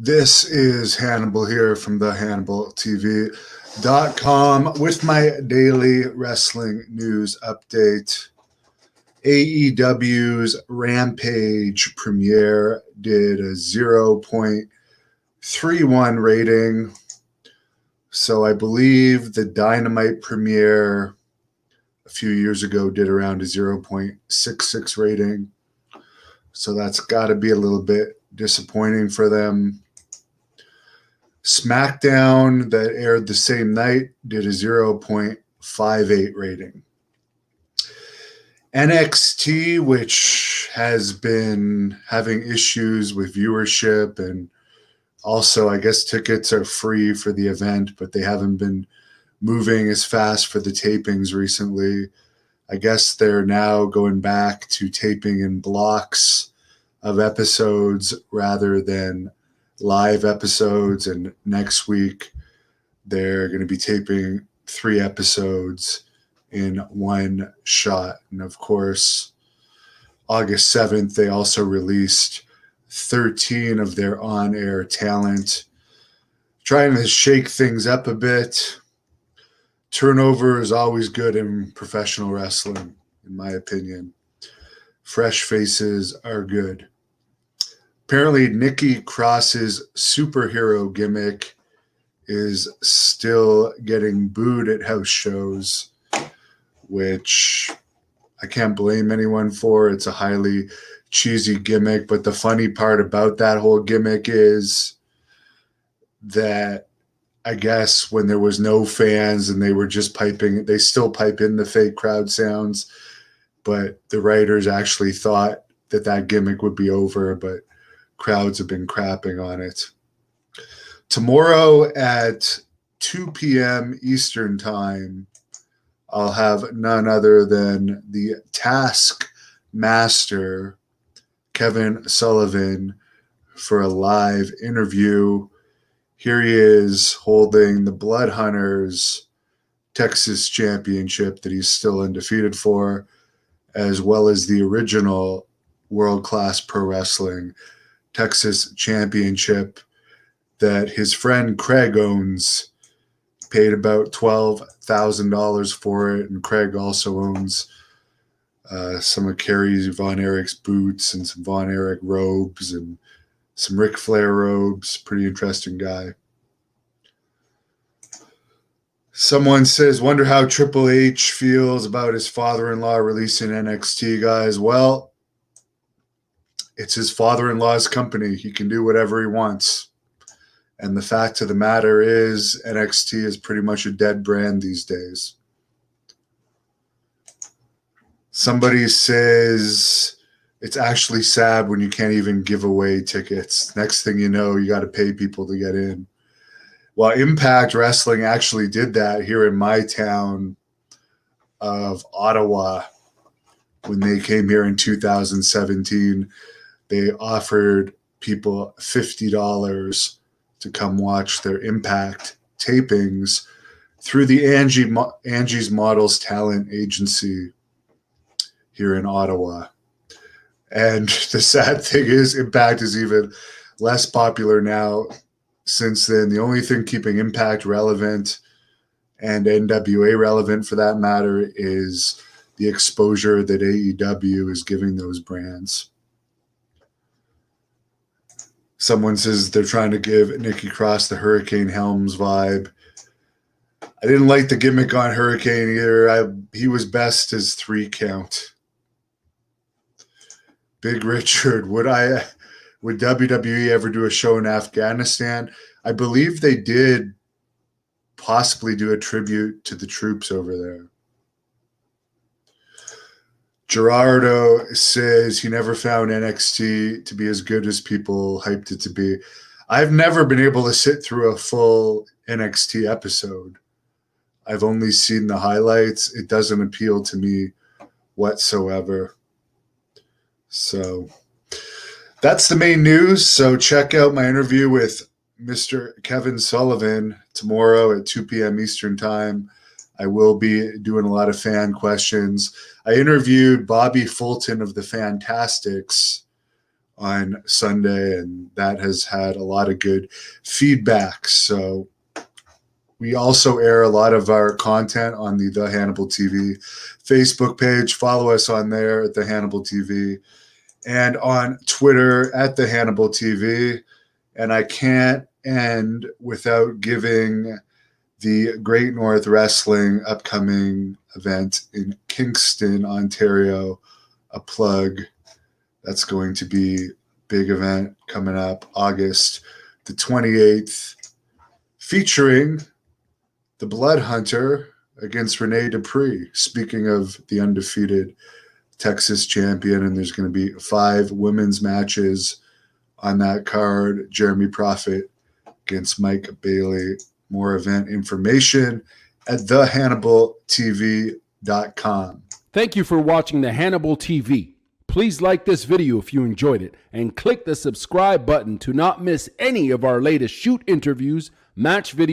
This is Hannibal here from the HannibalTV.com with my daily wrestling news update. AEW's Rampage Premiere did a 0.31 rating. So I believe the Dynamite Premiere a few years ago did around a 0.66 rating. So that's got to be a little bit disappointing for them. SmackDown, that aired the same night, did a 0.58 rating. NXT, which has been having issues with viewership, and also I guess tickets are free for the event, but they haven't been moving as fast for the tapings recently. I guess they're now going back to taping in blocks of episodes rather than live episodes, and next week they're going to be taping 3 episodes in one shot. And of course, August 7th, they also released 13 of their on-air talent, trying to shake things up a bit. Turnover is always good in professional wrestling, in my opinion. Fresh faces are good. Apparently, Nikki Cross's superhero gimmick is still getting booed at house shows, which I can't blame anyone for. It's a highly cheesy gimmick, but the funny part about that whole gimmick is that I guess when there was no fans and they were just piping, they still pipe in the fake crowd sounds, but the writers actually thought that that gimmick would be over, but crowds have been crapping on it. Tomorrow at 2 p.m. Eastern Time, I'll have none other than the Taskmaster, Kevin Sullivan, for a live interview. Here he is holding the Blood Hunters Texas Championship that he's still undefeated for, as well as the original World Class Pro Wrestling Texas Championship that his friend Craig owns. Paid about $12,000 for it, and Craig also owns some of Kerry Von Erich's boots and some Von Erich robes and some Ric Flair robes. Pretty interesting guy. Someone says, wonder how Triple H feels about his father-in-law releasing NXT, guys. Well, it's his father-in-law's company. He can do whatever he wants. And the fact of the matter is, NXT is pretty much a dead brand these days. Somebody says it's actually sad when you can't even give away tickets. Next thing you know, you got to pay people to get in. Well, Impact Wrestling actually did that here in my town of Ottawa when they came here in 2017. They offered people $50 to come watch their Impact tapings through the Angie's Models Talent Agency here in Ottawa. And the sad thing is, Impact is even less popular now since then. The only thing keeping Impact relevant, and NWA relevant for that matter, is the exposure that AEW is giving those brands. Someone says they're trying to give Nikki Cross the Hurricane Helms vibe. I didn't like the gimmick on Hurricane either. He was best as 3 count. Big Richard, would WWE ever do a show in Afghanistan? I believe they did possibly do a tribute to the troops over there. Gerardo says he never found NXT to be as good as people hyped it to be. I've never been able to sit through a full NXT episode. I've only seen the highlights. It doesn't appeal to me whatsoever. So that's the main news. So check out my interview with Mr. Kevin Sullivan tomorrow at 2 p.m. Eastern Time. I will be doing a lot of fan questions. I interviewed Bobby Fulton of the Fantastics on Sunday, and that has had a lot of good feedback. So we also air a lot of our content on the Hannibal TV Facebook page. Follow us on there at the Hannibal TV, and on Twitter at the Hannibal TV. And I can't end without giving the Great North Wrestling upcoming event in Kingston, Ontario, a plug. That's going to be a big event coming up August the 28th, featuring the Blood Hunter against Rene Dupree. Speaking of the undefeated Texas champion, and there's going to be 5 women's matches on that card. Jeremy Prophet against Mike Bailey. More event information at thehannibaltv.com. Thank you for watching the Hannibal TV. Please like this video if you enjoyed it, and click the subscribe button to not miss any of our latest shoot interviews, match videos,